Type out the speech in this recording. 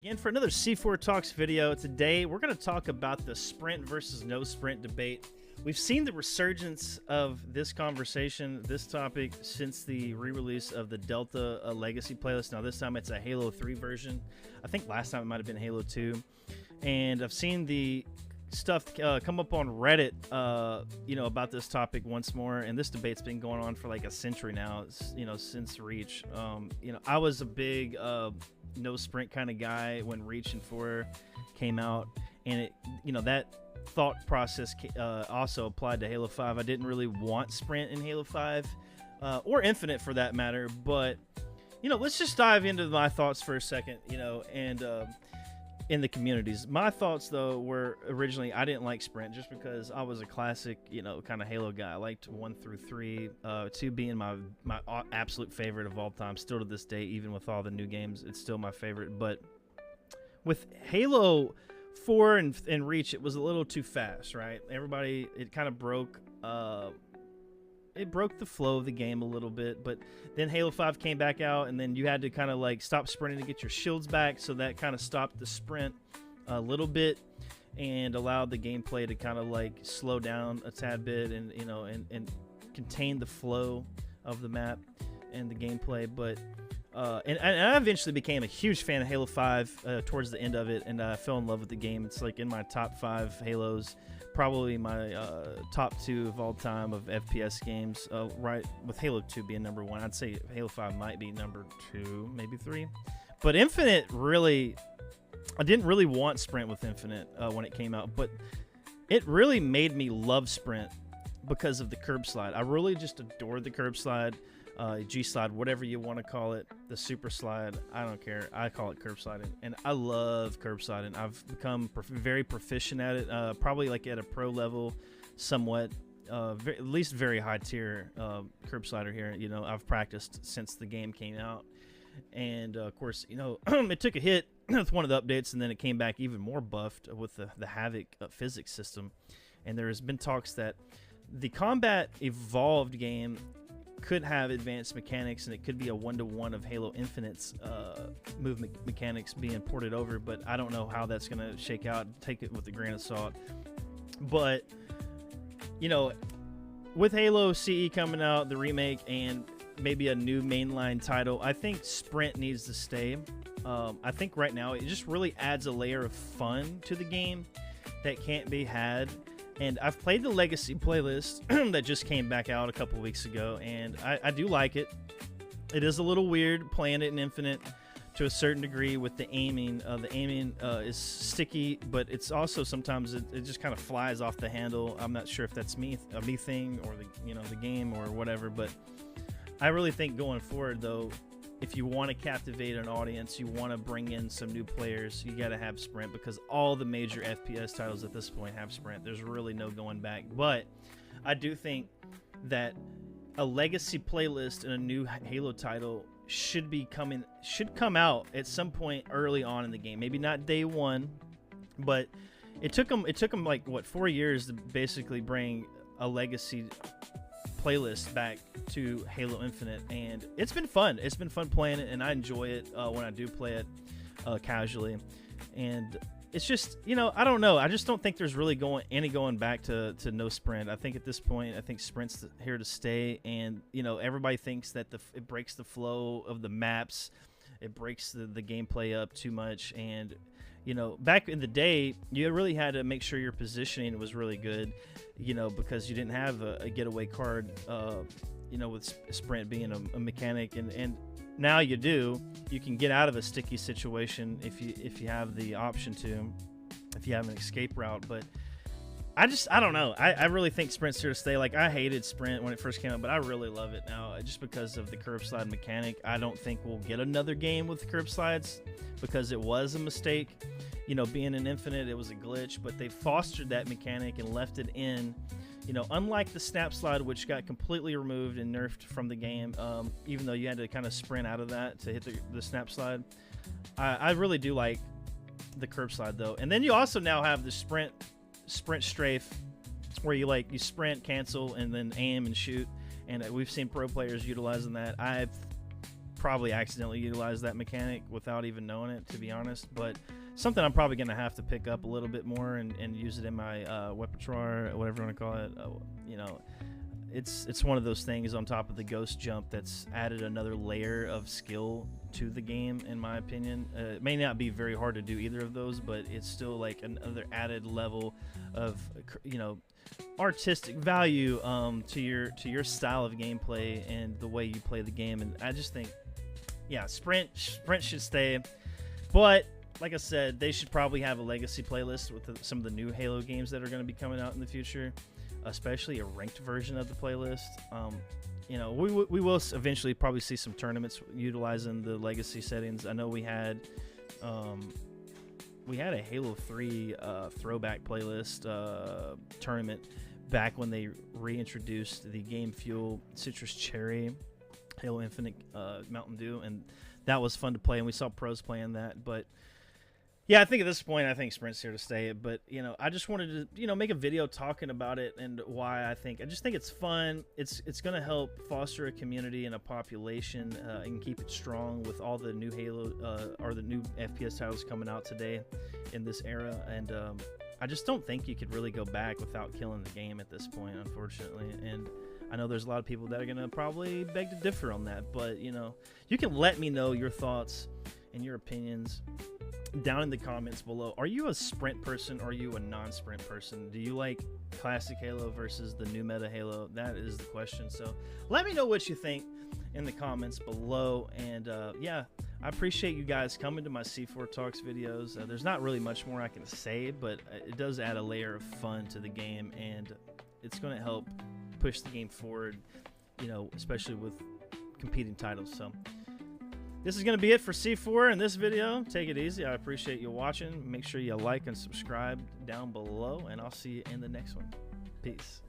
Again, for another C4 Talks video. Today, we're going to talk about the sprint versus no sprint debate. We've seen the resurgence of this conversation, this topic, since the re-release of the Delta Legacy playlist. Now, this time it's a Halo 3 version. I think last time it might have been Halo 2. And I've seen the stuff come up on Reddit, about this topic once more. And this debate's been going on for like a century now, since Reach. I was a big no sprint kind of guy when Reach and 4 came out, and that thought process also applied to Halo 5. I didn't really want sprint in Halo 5 or Infinite for that matter, but let's just dive into my thoughts for a second, and in the communities. My thoughts though were originally I didn't like sprint just because I was a classic kind of Halo guy. I liked 1 through 3, 2 being my absolute favorite of all time, still to this day. Even with all the new games, it's still my favorite. But with Halo 4 and Reach, it was a little too fast, right? It kind of broke the flow of the game a little bit. But then Halo 5 came back out, and then you had to kind of like stop sprinting to get your shields back, so that kind of stopped the sprint a little bit and allowed the gameplay to kind of like slow down a tad bit and and contain the flow of the map and the gameplay. But and I eventually became a huge fan of Halo 5 towards the end of it, and I fell in love with the game. It's like in my top 5 Halos, probably my top 2 of all time of FPS games, right with Halo 2 being number 1. I'd say Halo 5 might be number 2, maybe 3. But Infinite, really, I didn't really want sprint with Infinite when it came out, but it really made me love sprint because of the curb slide. I really just adored the curb slide. G slide, whatever you want to call it, the super slide, I don't care. I call it curb sliding, and I love curb sliding. I've become very proficient at it, probably like at a pro level, somewhat, at least very high tier curb slider here. I've practiced since the game came out, and of course, it took a hit with one of the updates, and then it came back even more buffed with the Havoc physics system. And there has been talks that the combat evolved game could have advanced mechanics, and it could be a 1-to-1 of Halo Infinite's movement mechanics being ported over, but I don't know how that's going to shake out. Take it with a grain of salt. But with Halo CE coming out, the remake, and maybe a new mainline title, I think sprint needs to stay. I think right now it just really adds a layer of fun to the game that can't be had. And I've played the Legacy playlist that just came back out a couple weeks ago, and I do like it. It is a little weird playing it in Infinite to a certain degree with the aiming. The aiming is sticky, but it's also sometimes it just kind of flies off the handle. I'm not sure if that's a me thing or the game or whatever, but I really think going forward though, if you want to captivate an audience, you want to bring in some new players, you got to have sprint, because all the major FPS titles at this point have sprint. There's really no going back. But I do think that a Legacy playlist and a new Halo title should come out at some point early on in the game. Maybe not day one, but it took them like 4 years to basically bring a Legacy playlist back to Halo Infinite, and it's been fun. It's been fun playing it, and I enjoy it when I do play it casually. And it's just, I don't know. I just don't think there's really going back to no sprint. I think at this point, I think sprint's here to stay, and everybody thinks that it breaks the flow of the maps, it breaks the gameplay up too much. And back in the day, you really had to make sure your positioning was really good, because you didn't have a getaway card, with sprint being a mechanic, and now you do. You can get out of a sticky situation if you have the option to, if you have an escape route. But I don't know. I really think sprint's here to stay. Like, I hated sprint when it first came out, but I really love it now just because of the curb slide mechanic. I don't think we'll get another game with curb slides because it was a mistake. Being in Infinite, it was a glitch, but they fostered that mechanic and left it in. Unlike the snap slide, which got completely removed and nerfed from the game, even though you had to kind of sprint out of that to hit the snap slide. I really do like the curb slide though. And then you also now have the sprint strafe, where you sprint, cancel, and then aim and shoot. And we've seen pro players utilizing that. probably accidentally utilized that mechanic without even knowing it, to be honest. But something I'm probably going to have to pick up a little bit more and use it in my repertoire, whatever you want to call it. You know, it's one of those things on top of the ghost jump that's added another layer of skill to the game, in my opinion. It may not be very hard to do either of those, but it's still like another added level of, you know, artistic value to your style of gameplay and the way you play the game. And I just think, yeah, Sprint should stay, but like I said, they should probably have a legacy playlist with some of the new Halo games that are going to be coming out in the future, especially a ranked version of the playlist. You know, we will eventually probably see some tournaments utilizing the legacy settings. I know we had a Halo 3 throwback playlist tournament back when they reintroduced the Game Fuel Citrus Cherry Halo Infinite Mountain Dew, and that was fun to play, and we saw pros playing that. But yeah, I think at this point, I think Sprint's here to stay. But, you know, I just wanted to, you know, make a video talking about it and why I just think it's fun. It's going to help foster a community and a population and keep it strong with all the new Halo or the new FPS titles coming out today in this era. And I just don't think you could really go back without killing the game at this point, unfortunately. And I know there's a lot of people that are going to probably beg to differ on that. But, you know, you can let me know your thoughts and your opinions down in the comments below. Are you a Sprint person or are you a non-Sprint person? Do you like classic Halo versus the new meta Halo? That is the question. So let me know what you think in the comments below. And yeah, I appreciate you guys coming to my C4 Talks videos. There's not really much more I can say, but it does add a layer of fun to the game, and it's going to help push the game forward, you know, especially with competing titles. So this is going to be it for C4 in this video. Take it easy. I appreciate you watching. Make sure you like and subscribe down below, and I'll see you in the next one. Peace.